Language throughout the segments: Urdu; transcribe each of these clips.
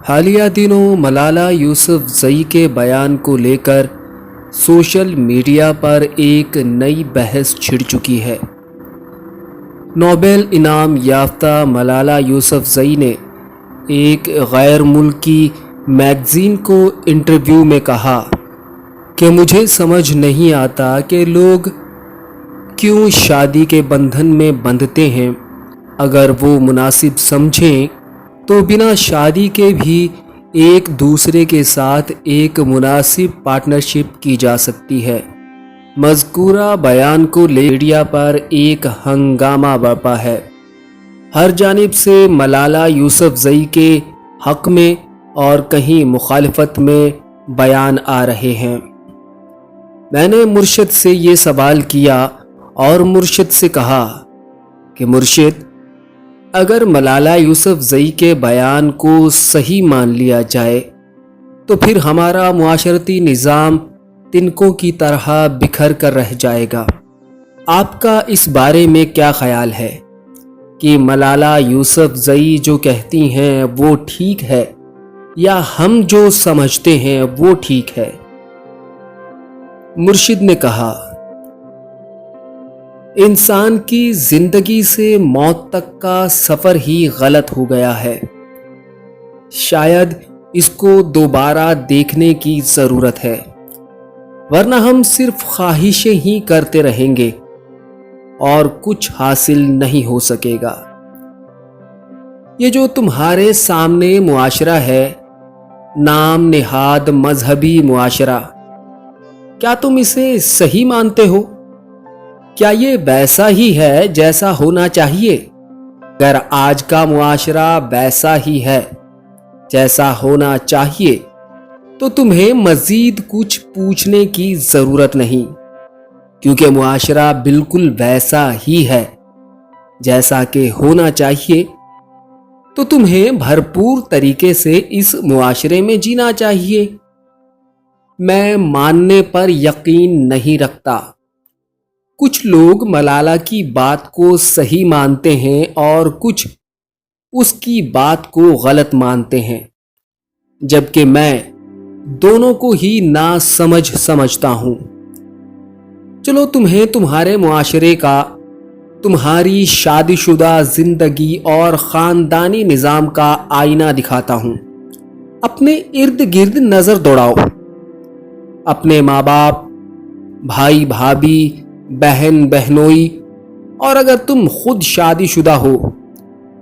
حالیہ دنوں ملالہ یوسفزئی کے بیان کو لے کر سوشل میڈیا پر ایک نئی بحث چھڑ چکی ہے۔ نوبل انعام یافتہ ملالہ یوسفزئی نے ایک غیر ملکی میگزین کو انٹرویو میں کہا کہ مجھے سمجھ نہیں آتا کہ لوگ کیوں شادی کے بندھن میں بندھتے ہیں۔ اگر وہ مناسب سمجھیں تو بنا شادی کے بھی ایک دوسرے کے ساتھ ایک مناسب پارٹنرشپ کی جا سکتی ہے۔ مذکورہ بیان کو لے میڈیا پر ایک ہنگامہ برپا ہے۔ ہر جانب سے ملالہ یوسفزئی کے حق میں اور کہیں مخالفت میں بیان آ رہے ہیں۔ میں نے مرشد سے یہ سوال کیا اور مرشد سے کہا کہ مرشد، اگر ملالہ یوسفزئی کے بیان کو صحیح مان لیا جائے تو پھر ہمارا معاشرتی نظام تنکوں کی طرح بکھر کر رہ جائے گا۔ آپ کا اس بارے میں کیا خیال ہے کہ ملالہ یوسفزئی جو کہتی ہیں وہ ٹھیک ہے یا ہم جو سمجھتے ہیں وہ ٹھیک ہے؟ مرشد نے کہا، انسان کی زندگی سے موت تک کا سفر ہی غلط ہو گیا ہے۔ شاید اس کو دوبارہ دیکھنے کی ضرورت ہے، ورنہ ہم صرف خواہشیں ہی کرتے رہیں گے اور کچھ حاصل نہیں ہو سکے گا۔ یہ جو تمہارے سامنے معاشرہ ہے، نام نہاد مذہبی معاشرہ، کیا تم اسے صحیح مانتے ہو؟ کیا یہ ویسا ہی ہے جیسا ہونا چاہیے؟ اگر آج کا معاشرہ ویسا ہی ہے جیسا ہونا چاہیے تو تمہیں مزید کچھ پوچھنے کی ضرورت نہیں، کیونکہ معاشرہ بالکل ویسا ہی ہے جیسا کہ ہونا چاہیے، تو تمہیں بھرپور طریقے سے اس معاشرے میں جینا چاہیے۔ میں ماننے پر یقین نہیں رکھتا۔ کچھ لوگ ملالہ کی بات کو صحیح مانتے ہیں اور کچھ اس کی بات کو غلط مانتے ہیں، جبکہ میں دونوں کو ہی ناسمجھ سمجھتا ہوں۔ چلو تمہیں تمہارے معاشرے کا، تمہاری شادی شدہ زندگی اور خاندانی نظام کا آئینہ دکھاتا ہوں۔ اپنے ارد گرد نظر دوڑاؤ۔ اپنے ماں باپ، بھائی بھابھی، بہن بہنوئی، اور اگر تم خود شادی شدہ ہو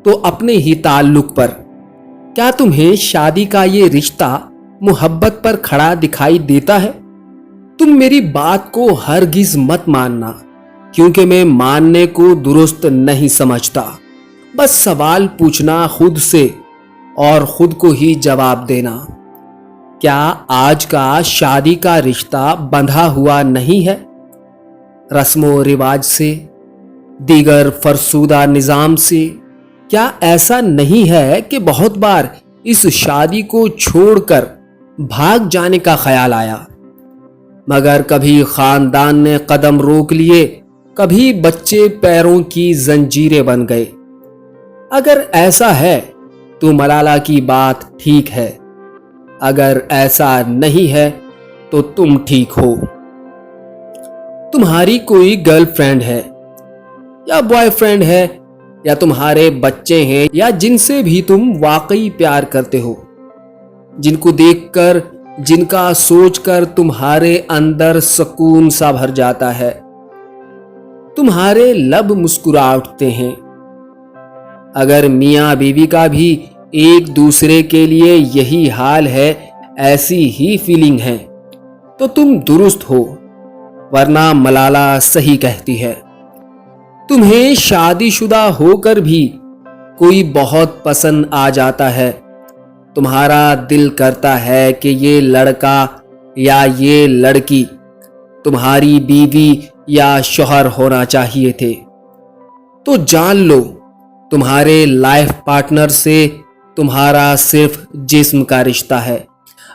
تو اپنے ہی تعلق پر، کیا تمہیں شادی کا یہ رشتہ محبت پر کھڑا دکھائی دیتا ہے؟ تم میری بات کو ہرگز مت ماننا، کیونکہ میں ماننے کو درست نہیں سمجھتا۔ بس سوال پوچھنا خود سے اور خود کو ہی جواب دینا۔ کیا آج کا شادی کا رشتہ بندھا ہوا نہیں ہے؟ رسم و رواج سے، دیگر فرسودہ نظام سے؟ کیا ایسا نہیں ہے کہ بہت بار اس شادی کو چھوڑ کر بھاگ جانے کا خیال آیا، مگر کبھی خاندان نے قدم روک لیے، کبھی بچے پیروں کی زنجیریں بن گئے؟ اگر ایسا ہے تو ملالہ کی بات ٹھیک ہے، اگر ایسا نہیں ہے تو تم ٹھیک ہو۔ تمہاری کوئی گرل فرینڈ ہے یا بوائے فرینڈ ہے، یا تمہارے بچے ہیں، یا جن سے بھی تم واقعی پیار کرتے ہو، جن کو دیکھ کر، جن کا سوچ کر تمہارے اندر سکون سا بھر جاتا ہے، تمہارے لب مسکرا اٹھتے ہیں۔ اگر میاں بیوی کا بھی ایک دوسرے کے لیے یہی حال ہے، ایسی ہی فیلنگ ہے، تو تم درست ہو، ورنہ ملالہ صحیح کہتی ہے۔ تمہیں شادی شدہ ہو کر بھی کوئی بہت پسند آ جاتا ہے، تمہارا دل کرتا ہے کہ یہ لڑکا یا یہ لڑکی تمہاری بیوی یا شوہر ہونا چاہیے تھے، تو جان لو تمہارے لائف پارٹنر سے تمہارا صرف جسم کا رشتہ ہے،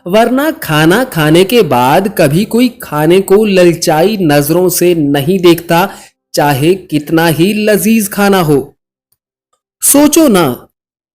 ورنہ کھانا کھانے کے بعد کبھی کوئی کھانے کو للچائی نظروں سے نہیں دیکھتا، چاہے کتنا ہی لذیذ کھانا ہو۔ سوچو نا،